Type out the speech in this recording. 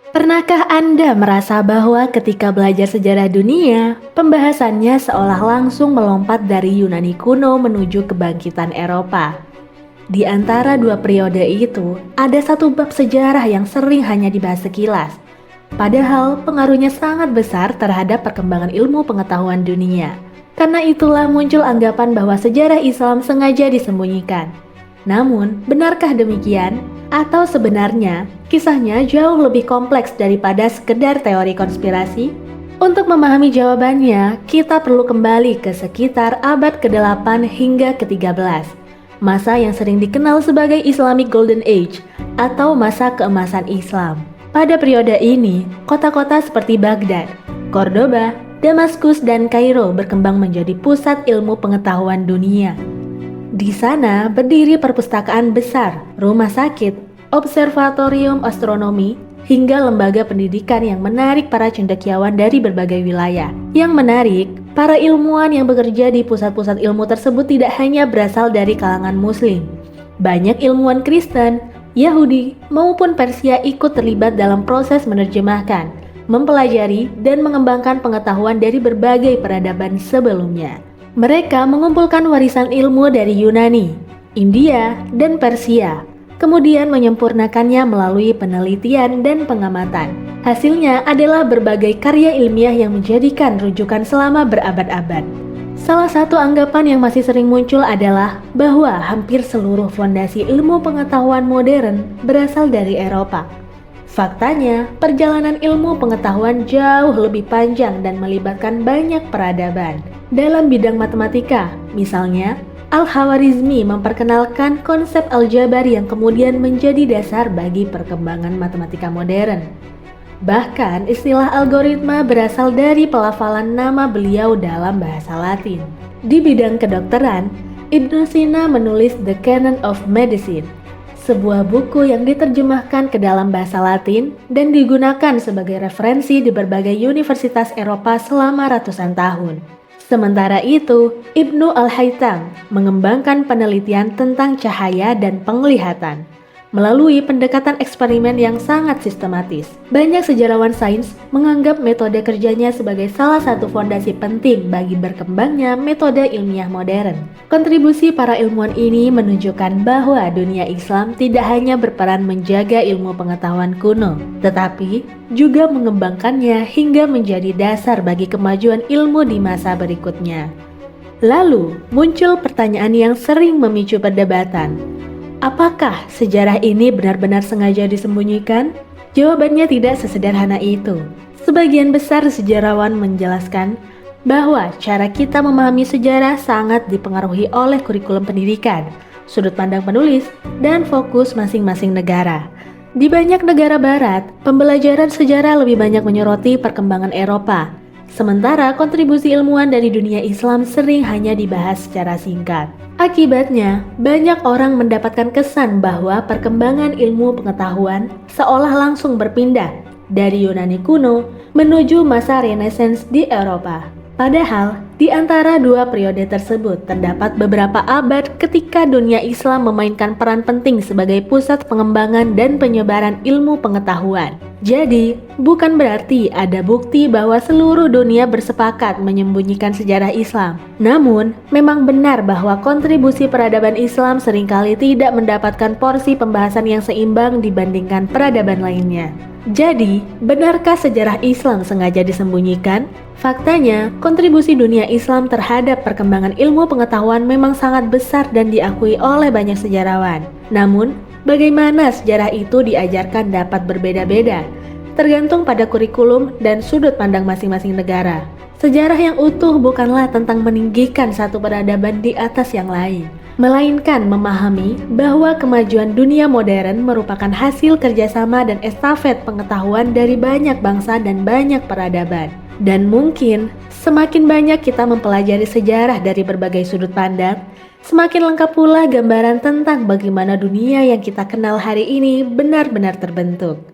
Pernahkah Anda merasa bahwa ketika belajar sejarah dunia, pembahasannya seolah langsung melompat dari Yunani kuno menuju kebangkitan Eropa? Di antara dua periode itu, ada satu bab sejarah yang sering hanya dibahas sekilas. Padahal pengaruhnya sangat besar terhadap perkembangan ilmu pengetahuan dunia. Karena itulah muncul anggapan bahwa sejarah Islam sengaja disembunyikan. Namun, benarkah demikian? Atau sebenarnya, kisahnya jauh lebih kompleks daripada sekedar teori konspirasi? Untuk memahami jawabannya, kita perlu kembali ke sekitar abad ke-8 hingga ke-13, masa yang sering dikenal sebagai Islamic Golden Age atau masa keemasan Islam. Pada periode ini, kota-kota seperti Baghdad, Cordoba, Damaskus, dan Kairo berkembang menjadi pusat ilmu pengetahuan dunia. Di sana berdiri perpustakaan besar, rumah sakit, observatorium astronomi, hingga lembaga pendidikan yang menarik para cendekiawan dari berbagai wilayah. Yang menarik, para ilmuwan yang bekerja di pusat-pusat ilmu tersebut tidak hanya berasal dari kalangan Muslim. Banyak ilmuwan Kristen, Yahudi, maupun Persia ikut terlibat dalam proses menerjemahkan, mempelajari, dan mengembangkan pengetahuan dari berbagai peradaban sebelumnya. Mereka mengumpulkan warisan ilmu dari Yunani, India, dan Persia, kemudian menyempurnakannya melalui penelitian dan pengamatan. Hasilnya adalah berbagai karya ilmiah yang menjadikan rujukan selama berabad-abad. Salah satu anggapan yang masih sering muncul adalah bahwa hampir seluruh fondasi ilmu pengetahuan modern berasal dari Eropa. Faktanya, perjalanan ilmu pengetahuan jauh lebih panjang dan melibatkan banyak peradaban. Dalam bidang matematika, misalnya, Al-Khwarizmi memperkenalkan konsep aljabar yang kemudian menjadi dasar bagi perkembangan matematika modern. Bahkan, istilah algoritma berasal dari pelafalan nama beliau dalam bahasa Latin. Di bidang kedokteran, Ibnu Sina menulis The Canon of Medicine, sebuah buku yang diterjemahkan ke dalam bahasa Latin dan digunakan sebagai referensi di berbagai universitas Eropa selama ratusan tahun. Sementara itu, Ibnu Al-Haytham mengembangkan penelitian tentang cahaya dan penglihatan melalui pendekatan eksperimen yang sangat sistematis. Banyak sejarawan sains menganggap metode kerjanya sebagai salah satu fondasi penting bagi berkembangnya metode ilmiah modern. Kontribusi para ilmuwan ini menunjukkan bahwa dunia Islam tidak hanya berperan menjaga ilmu pengetahuan kuno, tetapi juga mengembangkannya hingga menjadi dasar bagi kemajuan ilmu di masa berikutnya. Lalu, muncul pertanyaan yang sering memicu perdebatan. Apakah sejarah ini benar-benar sengaja disembunyikan? Jawabannya tidak sesederhana itu. Sebagian besar sejarawan menjelaskan bahwa cara kita memahami sejarah sangat dipengaruhi oleh kurikulum pendidikan, sudut pandang penulis, dan fokus masing-masing negara. Di banyak negara barat, pembelajaran sejarah lebih banyak menyoroti perkembangan Eropa, sementara kontribusi ilmuwan dari dunia Islam sering hanya dibahas secara singkat. Akibatnya, banyak orang mendapatkan kesan bahwa perkembangan ilmu pengetahuan seolah langsung berpindah dari Yunani kuno menuju masa Renaissance di Eropa. Padahal, di antara dua periode tersebut terdapat beberapa abad ketika dunia Islam memainkan peran penting sebagai pusat pengembangan dan penyebaran ilmu pengetahuan. Jadi, bukan berarti ada bukti bahwa seluruh dunia bersepakat menyembunyikan sejarah Islam. Namun, memang benar bahwa kontribusi peradaban Islam seringkali tidak mendapatkan porsi pembahasan yang seimbang dibandingkan peradaban lainnya. Jadi, benarkah sejarah Islam sengaja disembunyikan? Faktanya, kontribusi dunia Islam terhadap perkembangan ilmu pengetahuan memang sangat besar dan diakui oleh banyak sejarawan. Namun, bagaimana sejarah itu diajarkan dapat berbeda-beda, tergantung pada kurikulum dan sudut pandang masing-masing negara. Sejarah yang utuh bukanlah tentang meninggikan satu peradaban di atas yang lain, melainkan memahami bahwa kemajuan dunia modern merupakan hasil kerjasama dan estafet pengetahuan dari banyak bangsa dan banyak peradaban. Dan mungkin semakin banyak kita mempelajari sejarah dari berbagai sudut pandang, semakin lengkap pula gambaran tentang bagaimana dunia yang kita kenal hari ini benar-benar terbentuk.